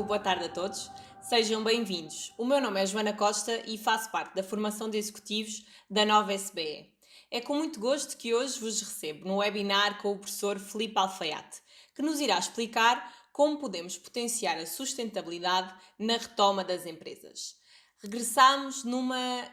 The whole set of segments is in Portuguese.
boa tarde a todos. Sejam bem-vindos. O meu nome é Joana Costa e faço parte da formação de executivos da Nova SBE. É com muito gosto que hoje vos recebo no webinar com o professor Filipe Alfaiate, que nos irá explicar como podemos potenciar a sustentabilidade na retoma das empresas. Regressamos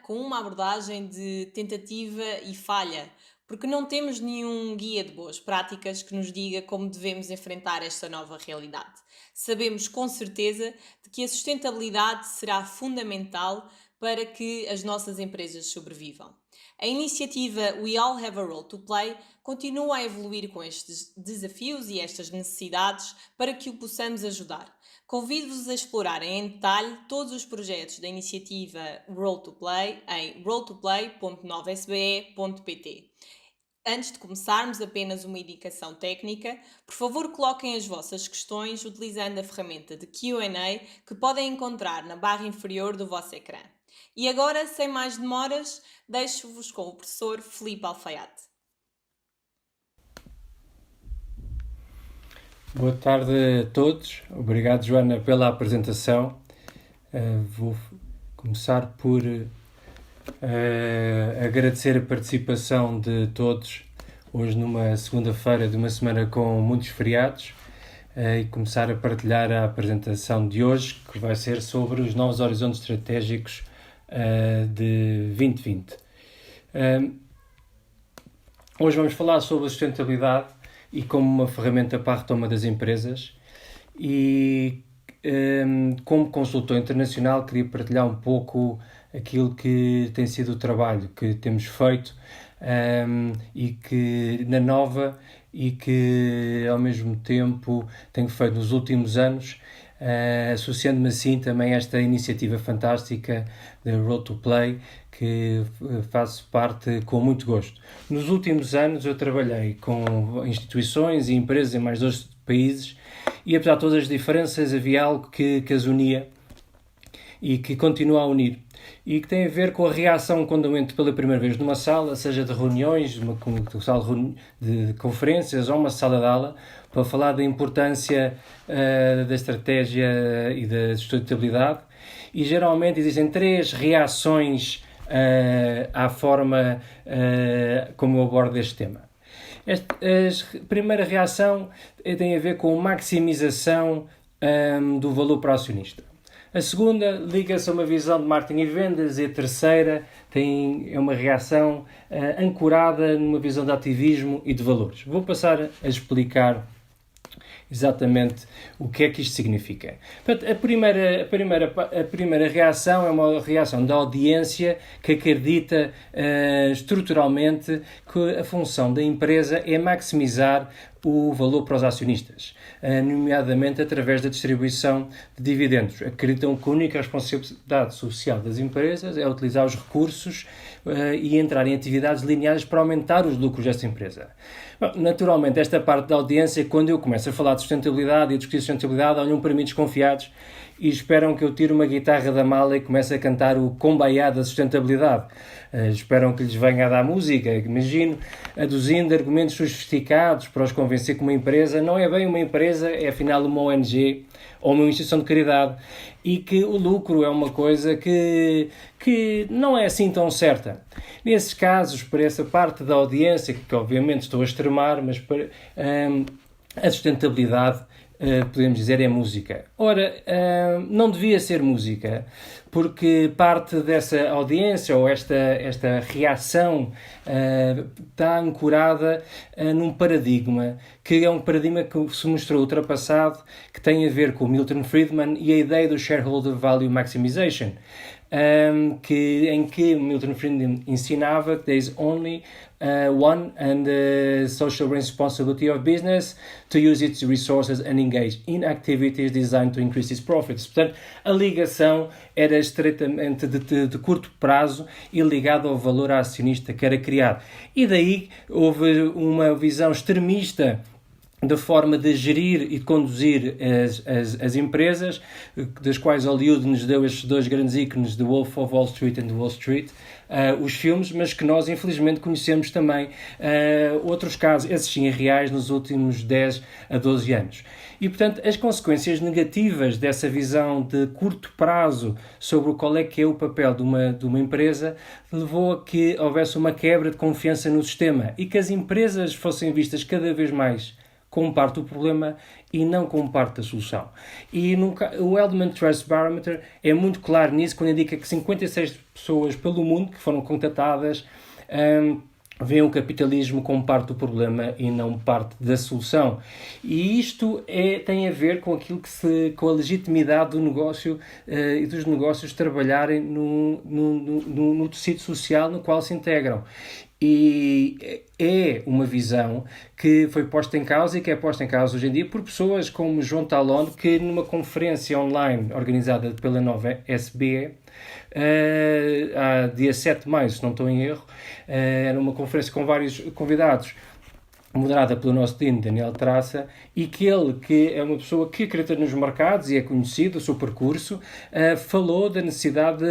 com uma abordagem de tentativa e falha, porque não temos nenhum guia de boas práticas que nos diga como devemos enfrentar esta nova realidade. Sabemos com certeza de que a sustentabilidade será fundamental para que as nossas empresas sobrevivam. A iniciativa We All Have a Role to Play continua a evoluir com estes desafios e estas necessidades para que o possamos ajudar. Convido-vos a explorarem em detalhe todos os projetos da iniciativa Role to Play em roletoplay.novasbe.pt. Antes de começarmos, apenas uma indicação técnica. Por favor, coloquem as vossas questões utilizando a ferramenta de Q&A que podem encontrar na barra inferior do vosso ecrã. E agora, sem mais demoras, deixo-vos com o professor Filipe Alfaiate. Boa tarde a todos. Obrigado, Joana, pela apresentação. Vou começar por agradecer a participação de todos hoje numa segunda-feira de uma semana com muitos feriados e começar a partilhar a apresentação de hoje, que vai ser sobre os novos horizontes estratégicos de 2020. Hoje vamos falar sobre a sustentabilidade e como uma ferramenta para a retoma das empresas e como consultor internacional queria partilhar um pouco aquilo que tem sido o trabalho que temos feito e que na Nova e que ao mesmo tempo tenho feito nos últimos anos, associando-me assim também a esta iniciativa fantástica da Role to Play, que faço parte com muito gosto. Nos últimos anos eu trabalhei com instituições e empresas em mais 12 países e apesar de todas as diferenças havia algo que as unia e que continua a unir e que tem a ver com a reação quando eu entro pela primeira vez numa sala, seja de reuniões, uma sala de conferências ou uma sala de aula, para falar da importância da estratégia e da sustentabilidade. E geralmente existem 3 reações à forma como eu abordo este tema. A primeira reação tem a ver com a maximização do valor para o acionista. A segunda liga-se a uma visão de marketing e vendas e a terceira é uma reação ancorada numa visão de ativismo e de valores. Vou passar a explicar exatamente o que é que isto significa. Portanto, a primeira reação é uma reação da audiência que acredita estruturalmente que a função da empresa é maximizar o valor para os acionistas, nomeadamente através da distribuição de dividendos. Acreditam que a única responsabilidade social das empresas é utilizar os recursos e entrar em atividades lineares para aumentar os lucros desta empresa. Bom, naturalmente, esta parte da audiência, quando eu começo a falar de sustentabilidade e a discutir sustentabilidade, olham para mim desconfiados e esperam que eu tire uma guitarra da mala e comece a cantar o Kumbaya da sustentabilidade. Esperam que lhes venha a dar música, imagino, aduzindo argumentos sofisticados para os convencer que uma empresa não é bem uma empresa, é afinal uma ONG ou uma instituição de caridade e que o lucro é uma coisa que não é assim tão certa. Nesses casos, para essa parte da audiência, que obviamente estou a extremar, mas para a sustentabilidade, podemos dizer, é música. Ora, não devia ser música, porque parte dessa audiência ou esta reação está ancorada num paradigma, que é um paradigma que se mostrou ultrapassado, que tem a ver com Milton Friedman e a ideia do Shareholder Value Maximization, em que Milton Friedman ensinava que there is only one and the social responsibility of business to use its resources and engage in activities designed to increase its profits. Portanto, a ligação era estreitamente de curto prazo e ligada ao valor acionista que era criado. E daí houve uma visão extremista da forma de gerir e de conduzir as empresas, das quais Hollywood nos deu estes dois grandes ícones, The Wolf of Wall Street e The Wall Street, os filmes, mas que nós infelizmente conhecemos também outros casos, esses sim reais, nos últimos 10 a 12 anos. E, portanto, as consequências negativas dessa visão de curto prazo sobre qual é que é o papel de uma empresa levou a que houvesse uma quebra de confiança no sistema e que as empresas fossem vistas cada vez mais como parte do problema e não como parte da solução. E o Edelman Trust Barometer é muito claro nisso, quando indica que 56 pessoas pelo mundo que foram contatadas veem o capitalismo como parte do problema e não parte da solução. E isto tem a ver com aquilo com a legitimidade do negócio e dos negócios trabalharem no tecido social no qual se integram. E é uma visão que foi posta em causa e que é posta em causa hoje em dia por pessoas como João Talon, que numa conferência online organizada pela Nova SBE, dia 7 de maio, se não estou em erro, era uma conferência com vários convidados, moderada pelo nosso Dean, Daniel Traça, e que ele, que é uma pessoa que acredita nos mercados e é conhecido, o seu percurso, falou da necessidade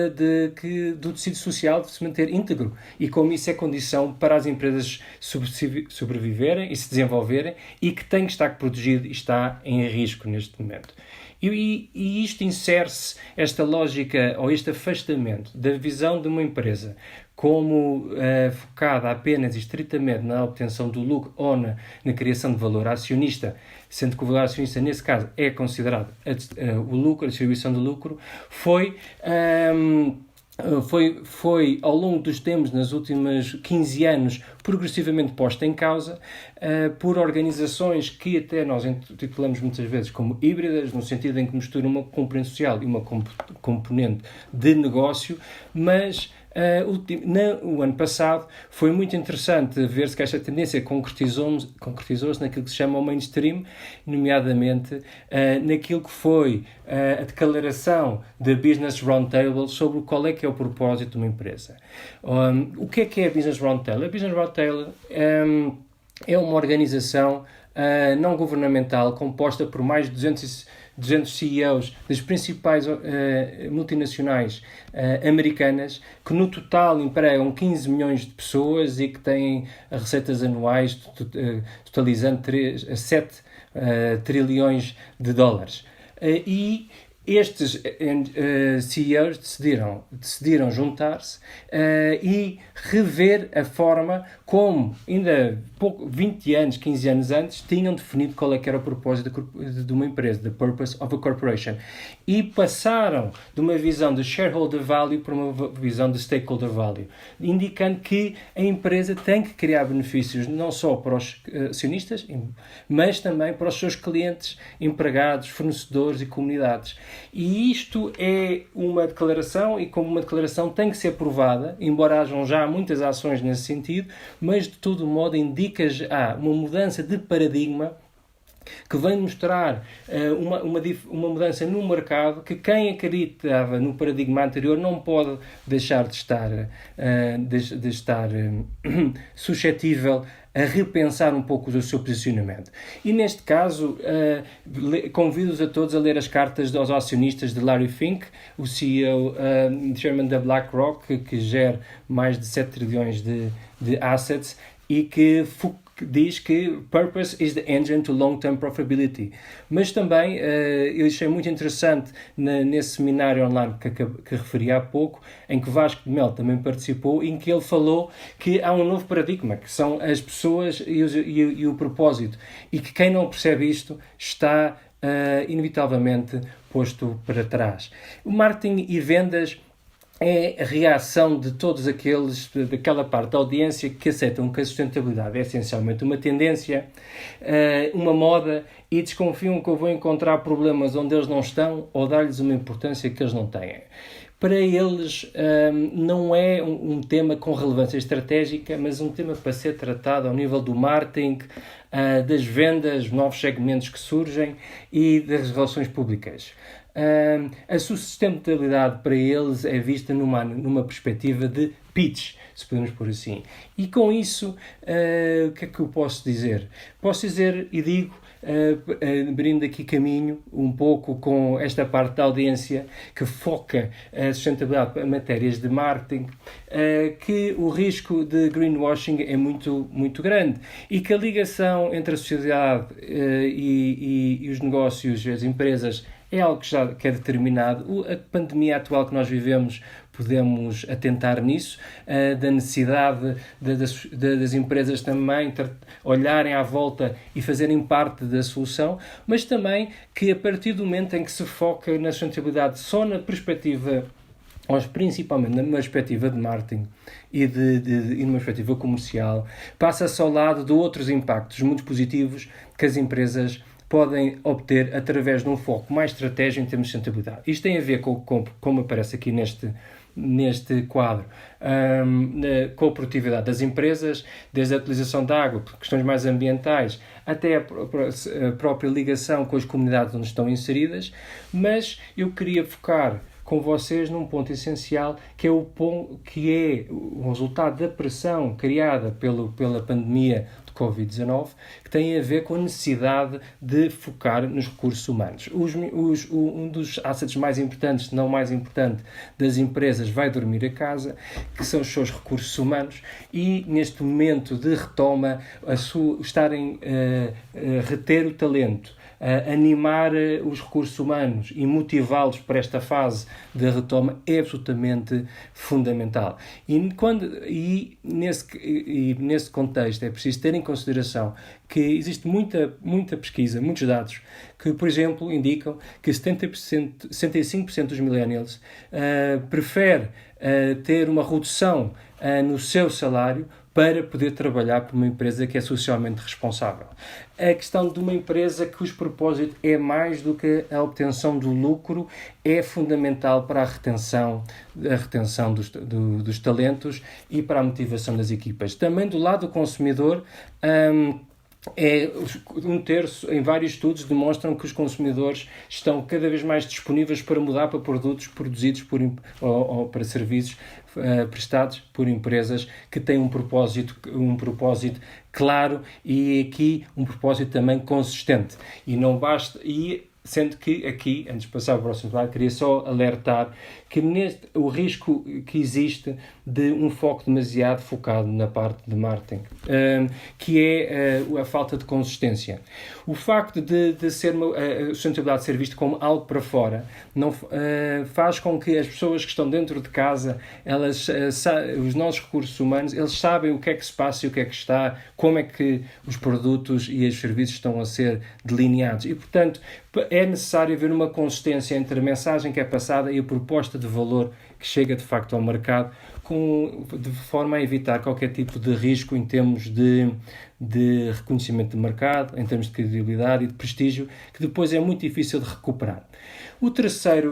do tecido social de se manter íntegro e como isso é condição para as empresas sobreviverem e se desenvolverem e que tem que estar protegido e está em risco neste momento. E isto insere-se, esta lógica ou este afastamento da visão de uma empresa como focada apenas e estritamente na obtenção do lucro ou na criação de valor acionista, sendo que o valor acionista, nesse caso, é considerado o lucro, a distribuição do lucro, foi ao longo dos tempos, nos últimos 15 anos, progressivamente posta em causa por organizações que até nós intitulamos muitas vezes como híbridas, no sentido em que misturam uma componente social e uma componente de negócio, mas no ano passado foi muito interessante ver-se que esta tendência concretizou-se naquilo que se chama o mainstream, nomeadamente naquilo que foi a declaração da Business Roundtable sobre qual é que é o propósito de uma empresa. O que é a Business Roundtable? A Business Roundtable é uma organização não governamental composta por mais de 200 CEOs das principais multinacionais americanas, que no total empregam 15 milhões de pessoas e que têm receitas anuais totalizando 7 trilhões de dólares. E estes CEOs decidiram juntar-se e rever a forma como, ainda 15 anos antes, tinham definido qual é que era o propósito de uma empresa, the purpose of a corporation. E passaram de uma visão de shareholder value para uma visão de stakeholder value, indicando que a empresa tem que criar benefícios não só para os acionistas, mas também para os seus clientes, empregados, fornecedores e comunidades. E isto é uma declaração, e como uma declaração tem que ser provada, embora hajam já muitas ações nesse sentido, mas de todo modo indica já uma mudança de paradigma que vem mostrar uma mudança no mercado, que quem acreditava no paradigma anterior não pode deixar de estar suscetível a repensar um pouco o seu posicionamento. E neste caso, convido-os a todos a ler as cartas dos acionistas de Larry Fink, o CEO, chairman da BlackRock, que gera mais de 7 trilhões de assets e que diz que purpose is the engine to long-term profitability. Mas também eu achei muito interessante nesse seminário online que referi há pouco, em que Vasco de Mel também participou, em que ele falou que há um novo paradigma, que são as pessoas e o propósito, e que quem não percebe isto está inevitavelmente posto para trás. O marketing e vendas é a reação de todos daquela parte da audiência que aceitam que a sustentabilidade é essencialmente uma tendência, uma moda, e desconfiam que eu vou encontrar problemas onde eles não estão ou dar-lhes uma importância que eles não têm. Para eles não é um tema com relevância estratégica, mas um tema para ser tratado ao nível do marketing, das vendas, novos segmentos que surgem e das relações públicas. A sustentabilidade para eles é vista numa perspectiva de pitch, se podemos pôr assim. E com isso, o que é que eu posso dizer? Posso dizer e digo, abrindo aqui caminho um pouco com esta parte da audiência que foca a sustentabilidade em matérias de marketing, que o risco de greenwashing é muito, muito grande e que a ligação entre a sociedade e os negócios, as empresas, é algo que é determinado. A pandemia atual que nós vivemos, podemos atentar nisso, da necessidade das empresas também olharem à volta e fazerem parte da solução, mas também que a partir do momento em que se foca na sustentabilidade só na perspectiva, ou principalmente numa perspectiva de marketing e numa perspectiva comercial, passa-se ao lado de outros impactos muito positivos que as empresas podem obter através de um foco mais estratégico em termos de sustentabilidade. Isto tem a ver com como aparece aqui neste quadro, com a produtividade das empresas, desde a utilização de água, por questões mais ambientais, até a própria ligação com as comunidades onde estão inseridas, mas eu queria focar com vocês num ponto essencial, que é o resultado da pressão criada pela pandemia de Covid-19, que tem a ver com a necessidade de focar nos recursos humanos. Um dos assets mais importantes, se não mais importante, das empresas vai dormir a casa, que são os seus recursos humanos, e neste momento de retoma, estarem a reter o talento, animar os recursos humanos e motivá-los para esta fase de retoma é absolutamente fundamental. E nesse contexto é preciso ter em consideração que existe muita pesquisa, muitos dados, que, por exemplo, indicam que 75% dos millennials prefere ter uma redução no seu salário para poder trabalhar para uma empresa que é socialmente responsável. A questão de uma empresa cujo propósito é mais do que a obtenção do lucro é fundamental para a retenção dos talentos e para a motivação das equipas. Também do lado do consumidor, um terço, em vários estudos, demonstram que os consumidores estão cada vez mais disponíveis para mudar para produtos produzidos ou para serviços prestados por empresas que têm um propósito claro e aqui um propósito também consistente. E não basta... Sendo que aqui, antes de passar para o próximo slide, queria só alertar que o risco que existe de um foco demasiado focado na parte de marketing, que é a falta de consistência. O facto de ser a sustentabilidade ser vista como algo para fora faz com que as pessoas que estão dentro de casa, os nossos recursos humanos, eles sabem o que é que se passa e o que é que está, como é que os produtos e os serviços estão a ser delineados. E, portanto, é necessário haver uma consistência entre a mensagem que é passada e a proposta de valor que chega de facto ao mercado, de forma a evitar qualquer tipo de risco em termos de reconhecimento de mercado, em termos de credibilidade e de prestígio, que depois é muito difícil de recuperar. A terceira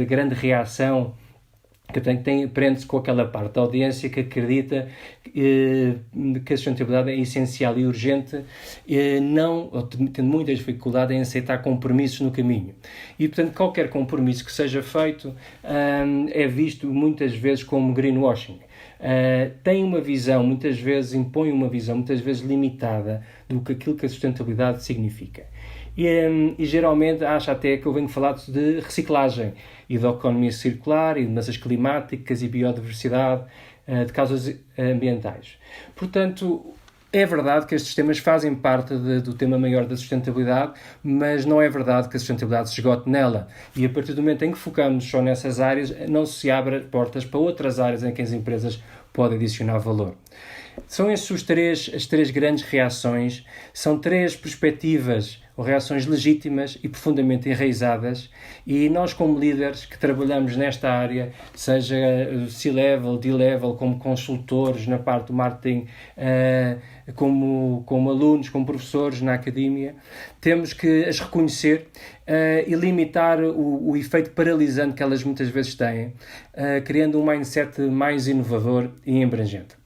grande reação que prende-se com aquela parte da audiência que acredita que a sustentabilidade é essencial e urgente, tendo muita dificuldade em aceitar compromissos no caminho. E, portanto, qualquer compromisso que seja feito é visto muitas vezes como greenwashing. Tem uma visão, muitas vezes impõe uma visão, muitas vezes limitada do que aquilo que a sustentabilidade significa. E geralmente acha até que eu venho falar de reciclagem e de economia circular e de mudanças climáticas e biodiversidade, de causas ambientais. Portanto, é verdade que estes temas fazem parte do tema maior da sustentabilidade, mas não é verdade que a sustentabilidade se esgote nela. E a partir do momento em que focamos só nessas áreas, não se abrem portas para outras áreas em que as empresas podem adicionar valor. São estas as três grandes reações, são três perspectivas ou reações legítimas e profundamente enraizadas, e nós como líderes que trabalhamos nesta área, seja C-Level, D-Level, como consultores na parte do marketing, como alunos, como professores na academia, temos que as reconhecer e limitar o efeito paralisante que elas muitas vezes têm, criando um mindset mais inovador e abrangente.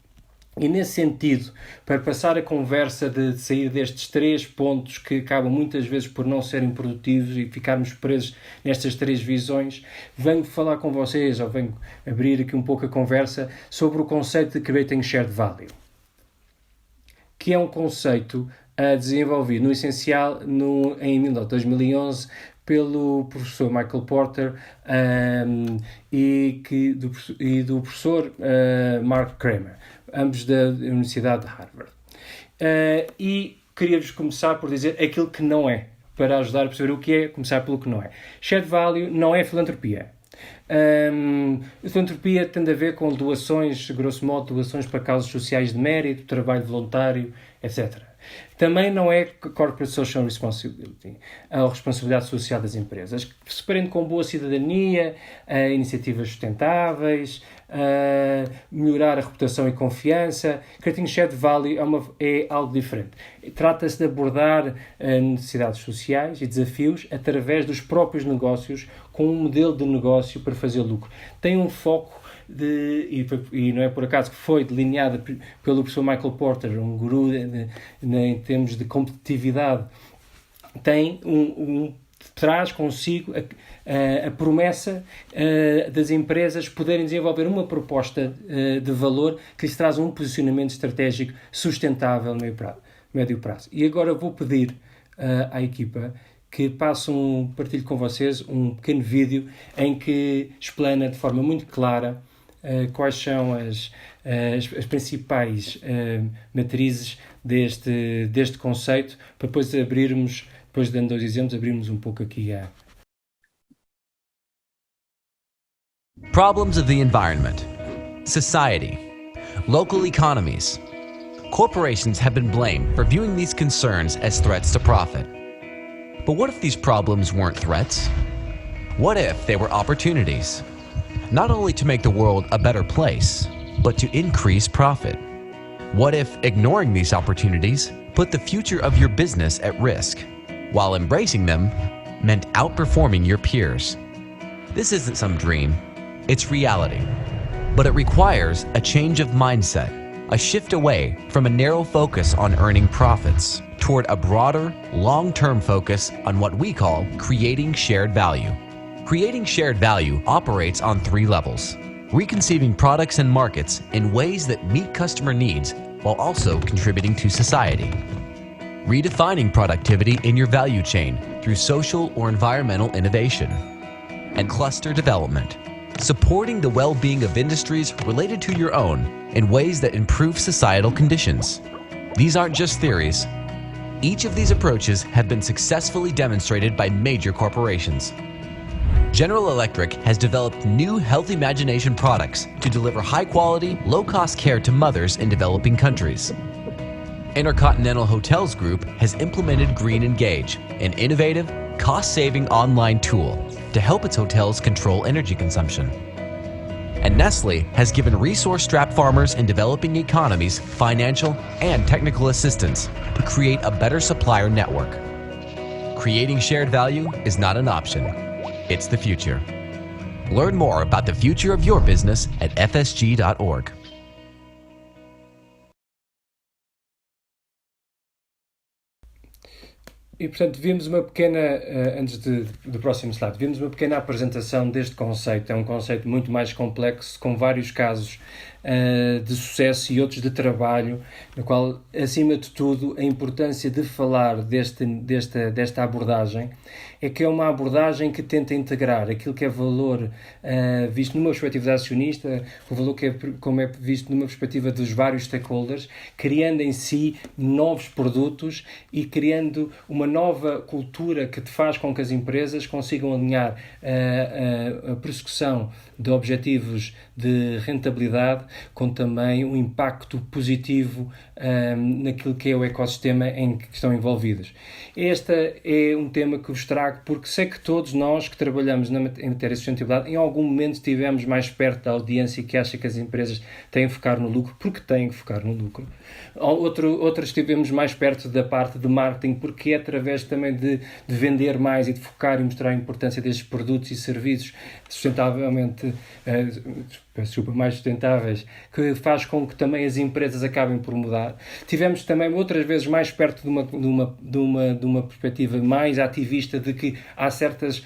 E nesse sentido, para passar a conversa de sair destes 3 pontos que acabam muitas vezes por não serem produtivos e ficarmos presos nestas 3 visões, venho falar com vocês, ou venho abrir aqui um pouco a conversa sobre o conceito de Creating Shared Value, que é um conceito desenvolvido no essencial em 2011 pelo professor Michael Porter e do professor Mark Kramer, ambos da Universidade de Harvard. E queria-vos começar por dizer aquilo que não é, para ajudar a perceber o que é, começar pelo que não é. Shared Value não é filantropia. A filantropia tem a ver com doações, grosso modo, doações para causas sociais de mérito, trabalho voluntário, etc. Também não é Corporate Social Responsibility, a responsabilidade social das empresas, que se prende com boa cidadania, iniciativas sustentáveis, melhorar a reputação e confiança. Creating Shared Value é algo diferente. Trata-se de abordar necessidades sociais e desafios através dos próprios negócios, com um modelo de negócio para fazer lucro. Tem um foco e não é por acaso que foi delineada pelo professor Michael Porter, um guru em termos de competitividade, traz consigo a promessa das empresas poderem desenvolver uma proposta de valor que lhes traz um posicionamento estratégico sustentável no médio prazo. E agora vou pedir à equipa que partilhe com vocês um pequeno vídeo em que explana de forma muito clara quais são as principais matrizes deste conceito, para depois depois dando 2 exemplos, abrirmos um pouco aqui a... Problems of the environment, society, local economies. Corporations have been blamed for viewing these concerns as threats to profit. But what if these problems weren't threats? What if they were opportunities? Not only to make the world a better place, but to increase profit. What if ignoring these opportunities put the future of your business at risk, while embracing them meant outperforming your peers? This isn't some dream, it's reality. But it requires a change of mindset, a shift away from a narrow focus on earning profits toward a broader, long-term focus on what we call creating shared value. Creating shared value operates on 3 levels: reconceiving products and markets in ways that meet customer needs while also contributing to society, redefining productivity in your value chain through social or environmental innovation, and cluster development, supporting the well-being of industries related to your own in ways that improve societal conditions. These aren't just theories. Each of these approaches have been successfully demonstrated by major corporations. General Electric has developed new Health Imagination products to deliver high-quality, low-cost care to mothers in developing countries. Intercontinental Hotels Group has implemented Green Engage, an innovative, cost-saving online tool to help its hotels control energy consumption. And Nestle has given resource-strapped farmers in developing economies financial and technical assistance to create a better supplier network. Creating shared value is not an option. It's the future. Learn more about the future of your business at fsg.org. E, portanto, vimos uma pequena, antes do próximo slide, vimos uma pequena apresentação deste conceito. É um conceito muito mais complexo, com vários casos de sucesso e outros de trabalho, no qual, acima de tudo, a importância de falar desta abordagem é que é uma abordagem que tenta integrar aquilo que é valor visto numa perspectiva de acionista, o valor como é visto numa perspectiva dos vários stakeholders, criando em si novos produtos e criando uma nova cultura que faz com que as empresas consigam alinhar a persecução de objetivos de rentabilidade com também um impacto positivo naquilo que é o ecossistema em que estão envolvidos. Este é um tema que vos trago porque sei que todos nós que trabalhamos em matéria de sustentabilidade em algum momento estivemos mais perto da audiência que acha que as empresas têm que focar no lucro, porque têm que focar no lucro. Outras estivemos mais perto da parte de marketing, porque é através também de vender mais e de focar e mostrar a importância destes produtos e serviços sustentavelmente mais sustentáveis, que faz com que também as empresas acabem por mudar. Tivemos também outras vezes mais perto de uma perspectiva mais ativista, de que há certas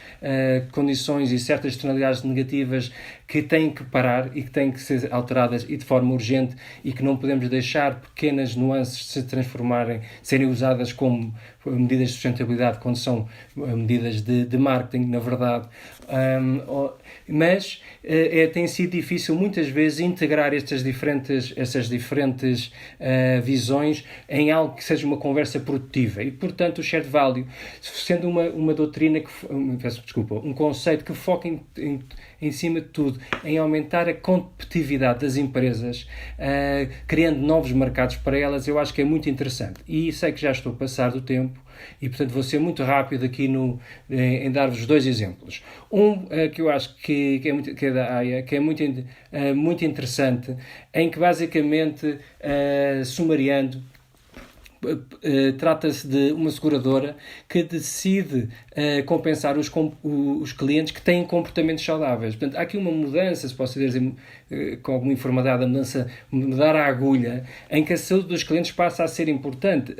condições e certas externalidades negativas que têm que parar e que têm que ser alteradas e de forma urgente, e que não podemos deixar pequenas nuances se transformarem, serem usadas como medidas de sustentabilidade quando são medidas de marketing, na verdade. Mas tem sido difícil muitas vezes integrar essas diferentes visões em algo que seja uma conversa produtiva, e portanto o shared value, sendo uma doutrina um conceito que foca em cima de tudo em aumentar a competitividade das empresas, criando novos mercados para elas, eu acho que é muito interessante. E sei que já estou a passar do tempo e, portanto, vou ser muito rápido aqui em dar-vos 2 exemplos. Que eu acho que é da AIA, que é muito interessante, em que basicamente, sumariando, trata-se de uma seguradora que decide compensar os clientes que têm comportamentos saudáveis. Portanto, há aqui uma mudança, se posso dizer com alguma informalidade, mudar a agulha, em que a saúde dos clientes passa a ser importante,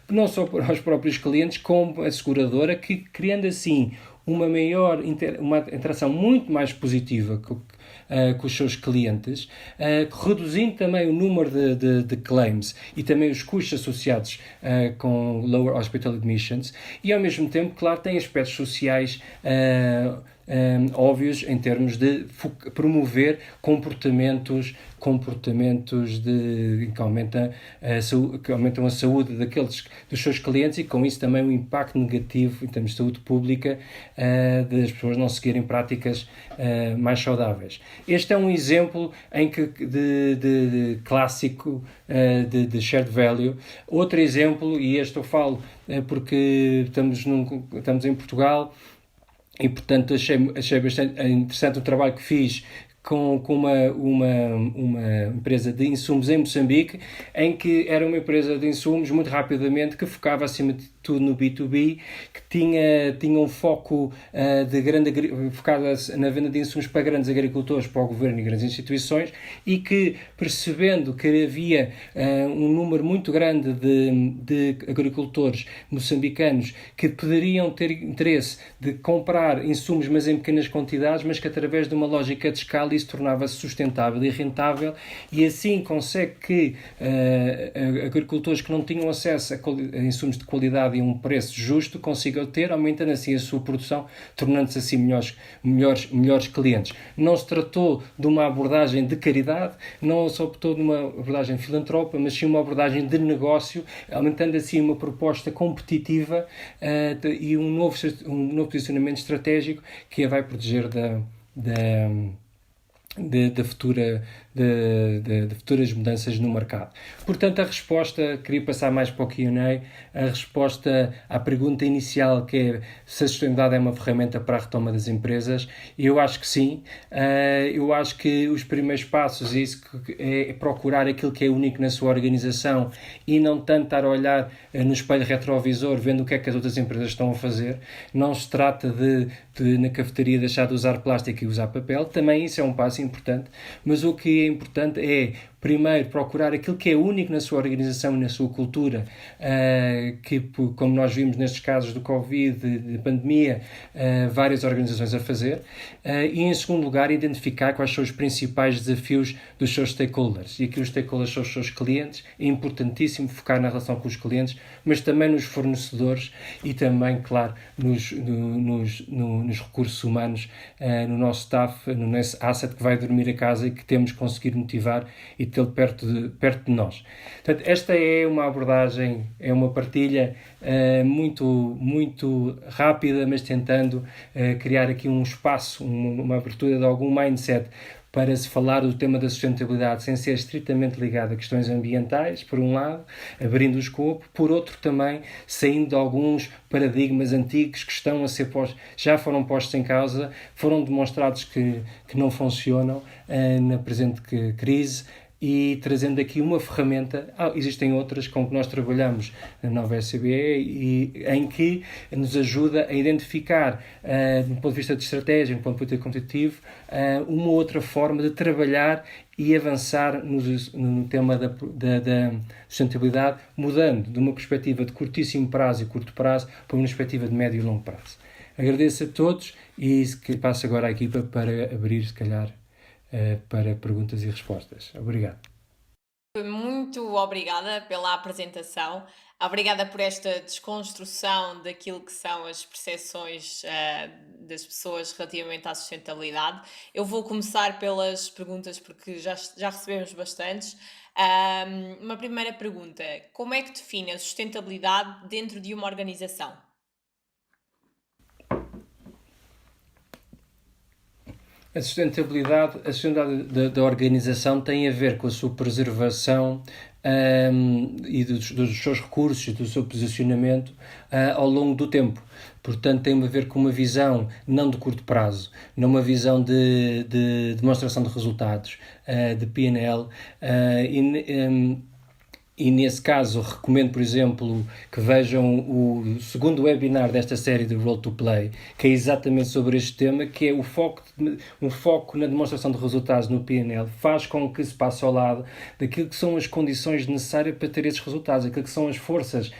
não só para os próprios clientes, como a seguradora, criando assim uma interação muito mais positiva com os seus clientes, reduzindo também o número de claims e também os custos associados com lower hospital admissions, e ao mesmo tempo, claro, tem aspectos sociais óbvios em termos de promover comportamentos que aumentam a saúde dos seus clientes, e com isso também o impacto negativo em termos de saúde pública das pessoas não seguirem práticas mais saudáveis. Este é um exemplo de clássico de shared value. Outro exemplo, e este eu falo porque estamos em Portugal, e portanto achei bastante interessante o trabalho que fiz com uma empresa de insumos em Moçambique, em que era uma empresa de insumos muito rapidamente que focava acima de tudo no B2B, que tinha um foco focado na venda de insumos para grandes agricultores, para o governo e grandes instituições, e que, percebendo que havia um número muito grande de agricultores moçambicanos que poderiam ter interesse de comprar insumos, mas em pequenas quantidades, mas que através de uma lógica de escala isso tornava-se sustentável e rentável, e assim consegue que agricultores que não tinham acesso a insumos de qualidade e um preço justo consigam ter, aumentando assim a sua produção, tornando-se assim melhores clientes. Não se tratou de uma abordagem de caridade, não se optou de uma abordagem filantrópica, mas sim uma abordagem de negócio, aumentando assim uma proposta competitiva e um novo posicionamento estratégico que a vai proteger de futuras mudanças no mercado. Portanto, queria passar mais para o Q&A, a resposta à pergunta inicial, que é se a sustentabilidade é uma ferramenta para a retoma das empresas. Eu acho que sim. Eu acho que os primeiros passos é procurar aquilo que é único na sua organização e não tanto estar a olhar no espelho retrovisor vendo o que é que as outras empresas estão a fazer. Não se trata de na cafetaria deixar de usar plástico e usar papel. Também isso é um passo importante, mas o que é importante é primeiro procurar aquilo que é único na sua organização e na sua cultura, que, como nós vimos nestes casos do Covid, de pandemia, várias organizações a fazer, e em segundo lugar identificar quais são os principais desafios dos seus stakeholders, e aqui os stakeholders são os seus clientes. É importantíssimo focar na relação com os clientes, mas também nos fornecedores e também, claro, nos recursos humanos, no nosso staff, no nosso asset que vai dormir a casa e que temos que conseguir motivar e tê-lo perto de nós. Portanto, esta é uma abordagem, é uma partilha muito rápida, mas tentando criar aqui um espaço, uma abertura de algum mindset para se falar do tema da sustentabilidade sem ser estritamente ligado a questões ambientais, por um lado, abrindo o escopo, por outro também, saindo de alguns paradigmas antigos que estão a ser já foram postos em causa, foram demonstrados que não funcionam na presente crise, e trazendo aqui uma ferramenta. Existem outras com que nós trabalhamos na nova SBE e em que nos ajuda a identificar, do ponto de vista de estratégia, do ponto de vista competitivo, uma outra forma de trabalhar e avançar no tema da sustentabilidade, mudando de uma perspectiva de curtíssimo prazo e curto prazo para uma perspectiva de médio e longo prazo. Agradeço a todos e que passo agora à equipa para abrir, se calhar, para perguntas e respostas. Obrigado. Muito obrigada pela apresentação. Obrigada por esta desconstrução daquilo que são as percepções das pessoas relativamente à sustentabilidade. Eu vou começar pelas perguntas porque já recebemos bastantes. Uma primeira pergunta: como é que define a sustentabilidade dentro de uma organização? A sustentabilidade da organização tem a ver com a sua preservação e dos seus recursos e do seu posicionamento ao longo do tempo. Portanto, tem a ver com uma visão não de curto prazo, não uma visão de demonstração de resultados, de P&L, e nesse caso recomendo, por exemplo, que vejam o segundo webinar desta série de Role to Play, que é exatamente sobre este tema, que é um foco na demonstração de resultados no P&L, faz com que se passe ao lado daquilo que são as condições necessárias para ter esses resultados, aquilo que são as forças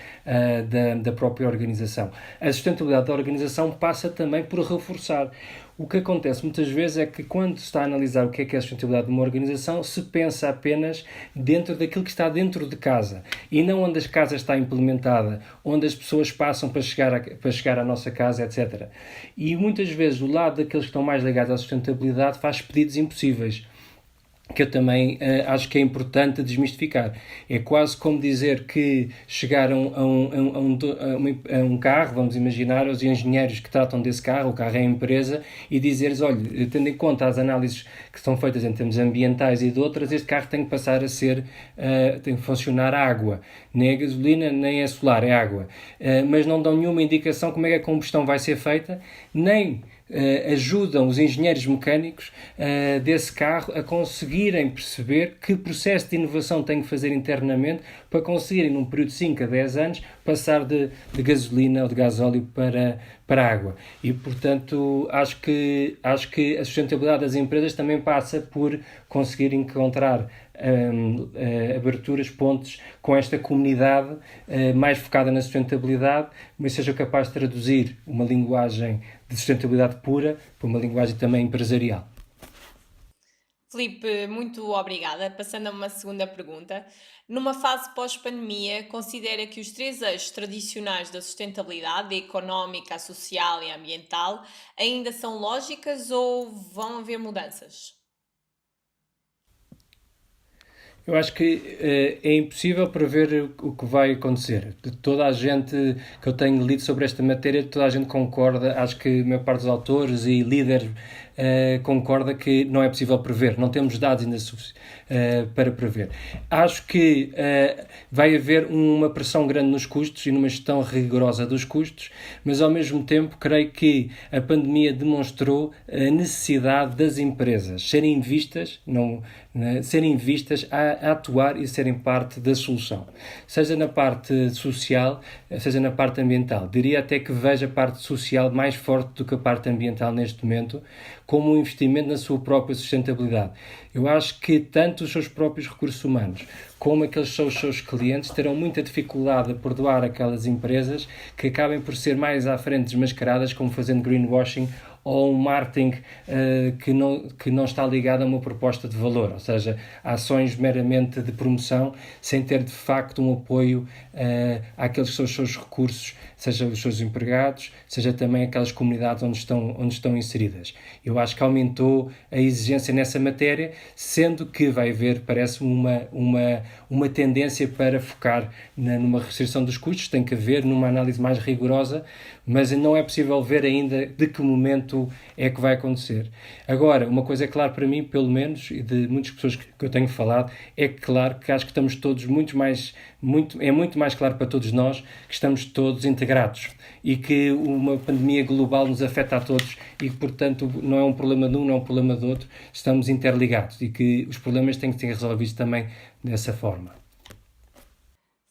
da própria organização. A sustentabilidade da organização passa também por reforçar. O que acontece muitas vezes é que quando se está a analisar o que é a sustentabilidade de uma organização, se pensa apenas dentro daquilo que está dentro de casa e não onde a casa está implementada, onde as pessoas passam para chegar à nossa casa, etc. E muitas vezes o lado daqueles que estão mais ligados à sustentabilidade faz pedidos impossíveis, que eu também acho que é importante desmistificar. É quase como dizer que chegaram a um carro, vamos imaginar, os engenheiros que tratam desse carro, o carro é a empresa, e dizeres, olha, tendo em conta as análises que são feitas em termos ambientais e de outras, este carro tem que passar a ser, tem que funcionar a água. Nem é gasolina, nem é solar, é água. Mas não dão nenhuma indicação como é que a combustão vai ser feita, nem ajudam os engenheiros mecânicos desse carro a conseguirem perceber que processo de inovação têm que fazer internamente para conseguirem, num período de 5 a 10 anos, passar de gasolina ou de gasóleo para água. E, portanto, acho que a sustentabilidade das empresas também passa por conseguir encontrar aberturas, pontes com esta comunidade mais focada na sustentabilidade, mas seja capaz de traduzir uma linguagem de sustentabilidade pura para uma linguagem também empresarial. Filipe, muito obrigada. Passando a uma segunda pergunta. Numa fase pós-pandemia, considera que os 3 eixos tradicionais da sustentabilidade, a económica, a social e a ambiental, ainda são lógicas ou vão haver mudanças? Eu acho que é impossível prever o que vai acontecer. De toda a gente que eu tenho lido sobre esta matéria, toda a gente concorda, acho que a maior parte dos autores e líderes concorda que não é possível prever, não temos dados ainda para prever. Acho que vai haver uma pressão grande nos custos e numa gestão rigorosa dos custos, mas ao mesmo tempo creio que a pandemia demonstrou a necessidade das empresas serem vistas a atuar e serem parte da solução, seja na parte social, seja na parte ambiental. Diria até que vejo a parte social mais forte do que a parte ambiental neste momento, como um investimento na sua própria sustentabilidade. Eu acho que tanto os seus próprios recursos humanos como aqueles que são os seus clientes terão muita dificuldade a perdoar aquelas empresas que acabem por ser mais à frente desmascaradas, como fazendo greenwashing ou um marketing que não está ligado a uma proposta de valor, ou seja, ações meramente de promoção, sem ter de facto um apoio àqueles que são os seus recursos, seja os seus empregados, seja também aquelas comunidades onde estão inseridas. Eu acho que aumentou a exigência nessa matéria, sendo que vai haver, parece-me, uma tendência para focar numa restrição dos custos, tem que haver numa análise mais rigorosa, mas não é possível ver ainda de que momento momento é que vai acontecer. Agora, uma coisa é clara para mim, pelo menos, e de muitas pessoas que eu tenho falado, é claro que acho que estamos todos é muito mais claro para todos nós que estamos todos integrados e que uma pandemia global nos afeta a todos e que, portanto, não é um problema de um, não é um problema do outro, estamos interligados e que os problemas têm que ser resolvidos também dessa forma.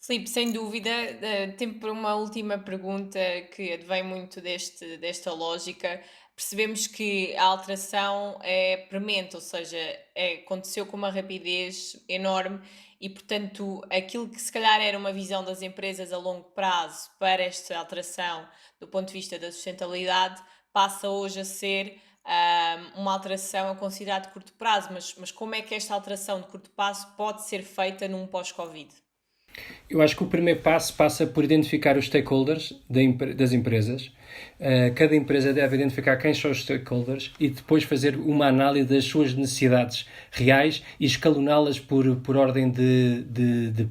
Filipe, sem dúvida, tempo para uma última pergunta que advém muito desta lógica. Percebemos que a alteração é premente, ou seja, aconteceu com uma rapidez enorme e, portanto, aquilo que se calhar era uma visão das empresas a longo prazo para esta alteração do ponto de vista da sustentabilidade passa hoje a ser uma alteração a considerar de curto prazo. Mas como é que esta alteração de curto prazo pode ser feita num pós-Covid? Eu acho que o primeiro passo passa por identificar os stakeholders das empresas. Cada empresa deve identificar quem são os stakeholders e depois fazer uma análise das suas necessidades reais e escaloná-las por ordem de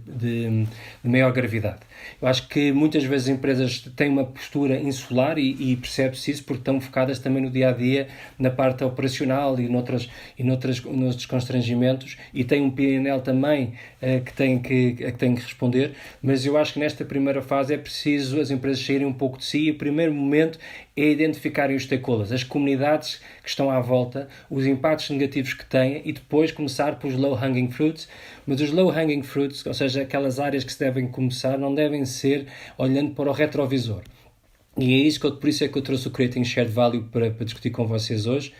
maior gravidade. Eu acho que muitas vezes as empresas têm uma postura insular e percebe-se isso porque estão focadas também no dia-a-dia, na parte operacional e noutros constrangimentos e têm um PNL também que têm que responder, mas eu acho que nesta primeira fase é preciso as empresas saírem um pouco de si e o primeiro momento é identificarem os stakeholders, as comunidades que estão à volta, os impactos negativos que têm e depois começar pelos low-hanging fruits, mas os low-hanging fruits, ou seja, aquelas áreas que se devem começar, não devem ser olhando para o retrovisor. E por isso é que eu trouxe o Creating Shared Value para discutir com vocês hoje.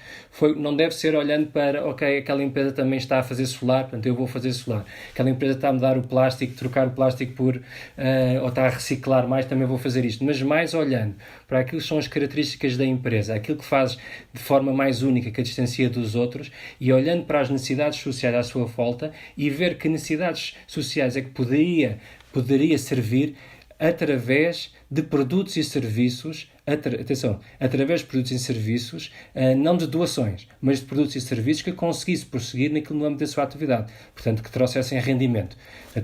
Não deve ser olhando para, ok, aquela empresa também está a fazer solar, portanto eu vou fazer solar. Aquela empresa está a mudar o plástico, trocar o plástico ou está a reciclar mais, também vou fazer isto. Mas mais olhando para aquilo que são as características da empresa, aquilo que faz de forma mais única, que a distancia dos outros, e olhando para as necessidades sociais à sua volta e ver que necessidades sociais é que poderia servir através de produtos e serviços, através de produtos e serviços, não de doações, mas de produtos e serviços que conseguisse prosseguir naquilo no âmbito da sua atividade, portanto, que trouxessem rendimento.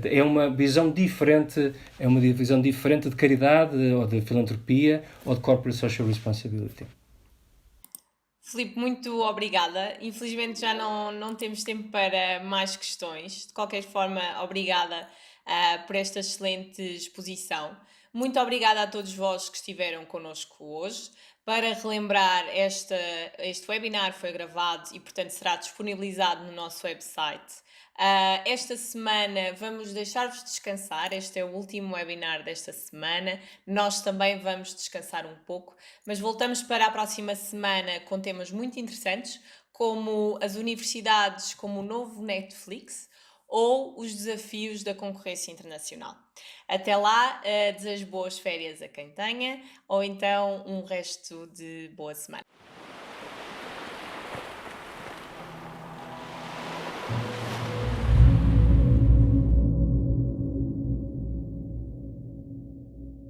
É uma visão diferente de caridade, ou de filantropia, ou de corporate social responsibility. Filipe, muito obrigada. Infelizmente já não temos tempo para mais questões. De qualquer forma, obrigada por esta excelente exposição. Muito obrigada a todos vós que estiveram connosco hoje. Para relembrar, este webinar foi gravado e, portanto, será disponibilizado no nosso website. Esta semana vamos deixar-vos descansar. Este é o último webinar desta semana. Nós também vamos descansar um pouco, mas voltamos para a próxima semana com temas muito interessantes, como as universidades como o novo Netflix ou os desafios da concorrência internacional. Até lá, desejo boas férias a quem tenha, ou então um resto de boa semana.